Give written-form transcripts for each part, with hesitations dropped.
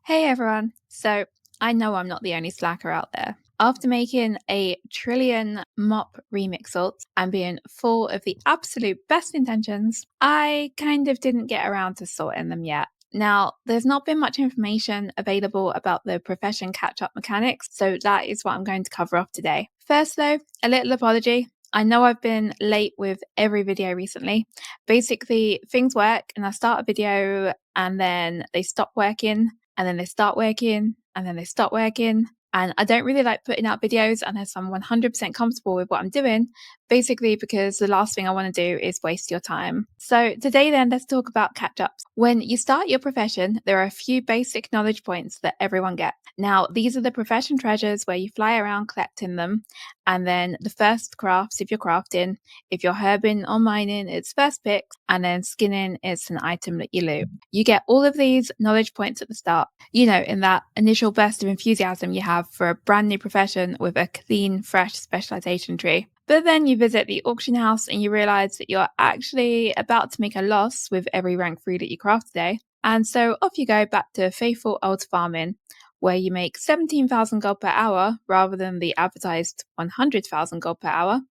Hey everyone! So, I know I'm not the only slacker out there. After making a trillion mop remix salts and being full of the absolute best intentions, I kind of didn't get around to sorting them yet. Now, there's not been much information available about the profession catch up mechanics, so that is what I'm going to cover off today. First, though, a little apology. I know I've been late with every video recently. Basically, things work and I start a video and then they stop working and then they start working and then they stop working. And I don't really like putting out videos unless I'm 100% comfortable with what I'm doing, basically because the last thing I want to do is waste your time. So today then, let's talk about catch-ups. When you start your profession, there are a few basic knowledge points that everyone gets. Now, these are the profession treasures where you fly around collecting them. And then the first crafts, if you're crafting, if you're herbing or mining, it's first picks, and then skinning is an item that you loot. You get all of these knowledge points at the start, in that initial burst of enthusiasm you have for a brand new profession with a clean, fresh specialization tree. But then you visit the auction house and you realize that you're actually about to make a loss with every rank 3 that you craft today. And so off you go back to faithful old farming, where you make 17,000 gold per hour rather than the advertised 100,000 gold per hour.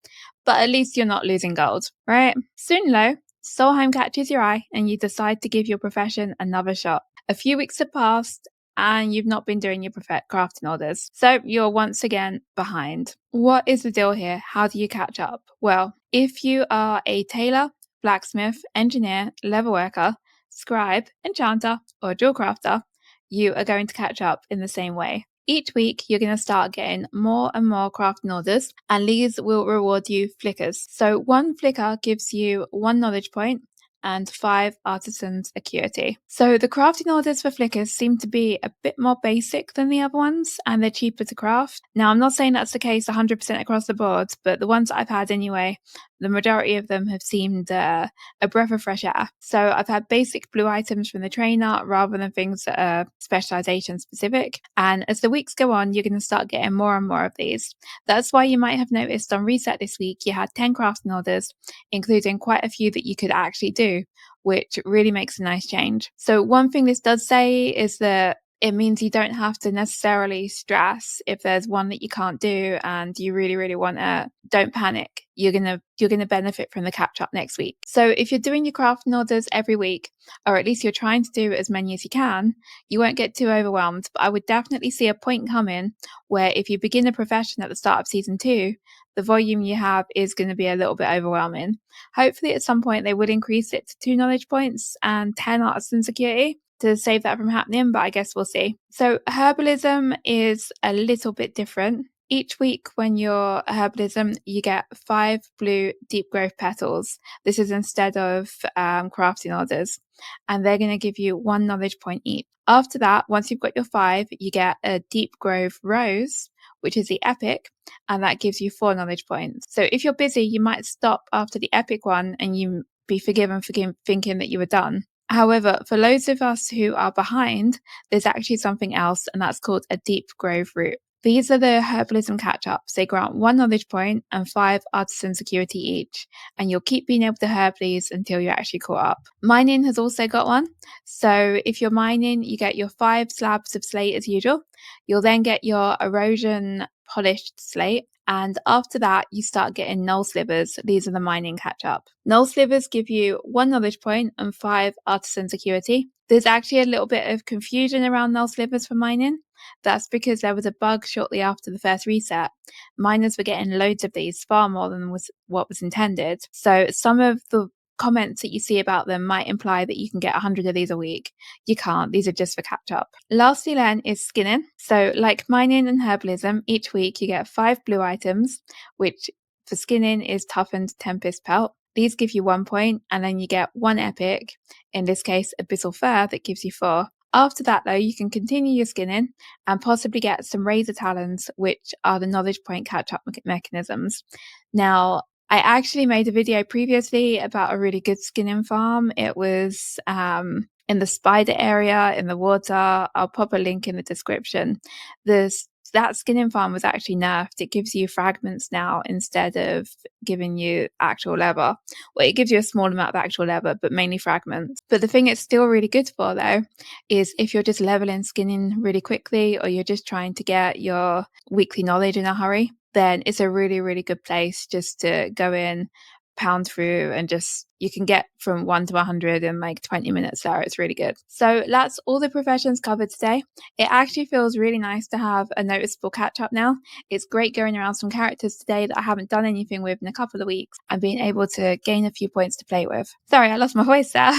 But at least you're not losing gold, right? Soon, though, Solheim catches your eye and you decide to give your profession another shot. A few weeks have passed and you've not been doing your crafting orders. So you're once again behind. What is the deal here? How do you catch up? Well, if you are a tailor, blacksmith, engineer, leather worker, scribe, enchanter, or jewel crafter, you are going to catch up in the same way. Each week, you're going to start getting more and more crafting orders, and these will reward you flickers. So one flicker gives you 1 knowledge point and 5 artisans acuity. So the crafting orders for flickers seem to be a bit more basic than the other ones, and they're cheaper to craft. Now, I'm not saying that's the case 100% across the board, but the ones that I've had anyway, the majority of them have seemed a breath of fresh air. So I've had basic blue items from the trainer rather than things that are specialization specific. And as the weeks go on, you're going to start getting more and more of these. That's why you might have noticed on reset this week, you had 10 crafting orders, including quite a few that you could actually do, which really makes a nice change. So one thing this does say is that it means you don't have to necessarily stress if there's one that you can't do and you really, really want to. Don't panic. You're gonna benefit from the catch up next week. So if you're doing your crafting orders every week, or at least you're trying to do as many as you can, you won't get too overwhelmed. But I would definitely see a point coming where if you begin a profession at the start of season 2, the volume you have is going to be a little bit overwhelming. Hopefully at some point they would increase it to 2 knowledge points and 10 artisan security to save that from happening, but I guess we'll see. So herbalism is a little bit different. Each week when you're a herbalism, you get 5 blue deep growth petals. This is instead of crafting orders, and they're going to give you 1 knowledge point each. After that, once you've got your 5, you get a deep growth rose, which is the epic, and that gives you 4 knowledge points. So if you're busy, you might stop after the epic one and you be forgiven for thinking that you were done. However, for those of us who are behind, there's actually something else, and that's called a deep grove route. These are the herbalism catch-ups. They grant 1 knowledge point and 5 artisan security each, and you'll keep being able to herb these until you're actually caught up. Mining has also got one. So if you're mining, you get your 5 slabs of slate as usual. You'll then get your erosion polished slate, and after that, you start getting null slivers. These are the mining catch-up. Null slivers give you 1 knowledge point and 5 artisan security. There's actually a little bit of confusion around null slivers for mining. That's because there was a bug shortly after the first reset. Miners were getting loads of these, far more than what was intended. So some of the comments that you see about them might imply that you can get 100 of these a week. You can't. These are just for catch up. Lastly then is skinning. So like mining and herbalism, each week you get 5 blue items, which for skinning is toughened tempest pelt. These give you 1 point, and then you get 1 epic, in this case abyssal fur, that gives you 4. After that though, you can continue your skinning and possibly get some razor talons, which are the knowledge point catch up mechanisms. Now, I actually made a video previously about a really good skinning farm. It was in the spider area in the water. I'll pop a link in the description. The that skin farm was actually nerfed. It gives you fragments now instead of giving you actual leather. Well, it gives you a small amount of actual leather, but mainly fragments. But the thing it's still really good for, though, is if you're just leveling skinning really quickly, or you're just trying to get your weekly knowledge in a hurry, then it's a really, really good place just to go in, pound through, and just you can get from 1 to 100 in like 20 minutes there. It's really good. So that's all the professions covered today. It actually feels really nice to have a noticeable catch up now. It's great going around some characters today that I haven't done anything with in a couple of weeks and being able to gain a few points to play with. Sorry, I lost my voice there.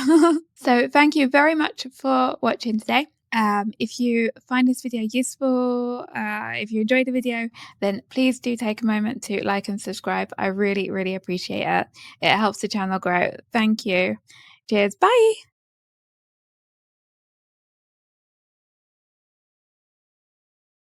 So thank you very much for watching today. If you find this video useful, if you enjoyed the video, then please do take a moment to like and subscribe. I really, really appreciate it. It helps the channel grow. Thank you. Cheers. Bye.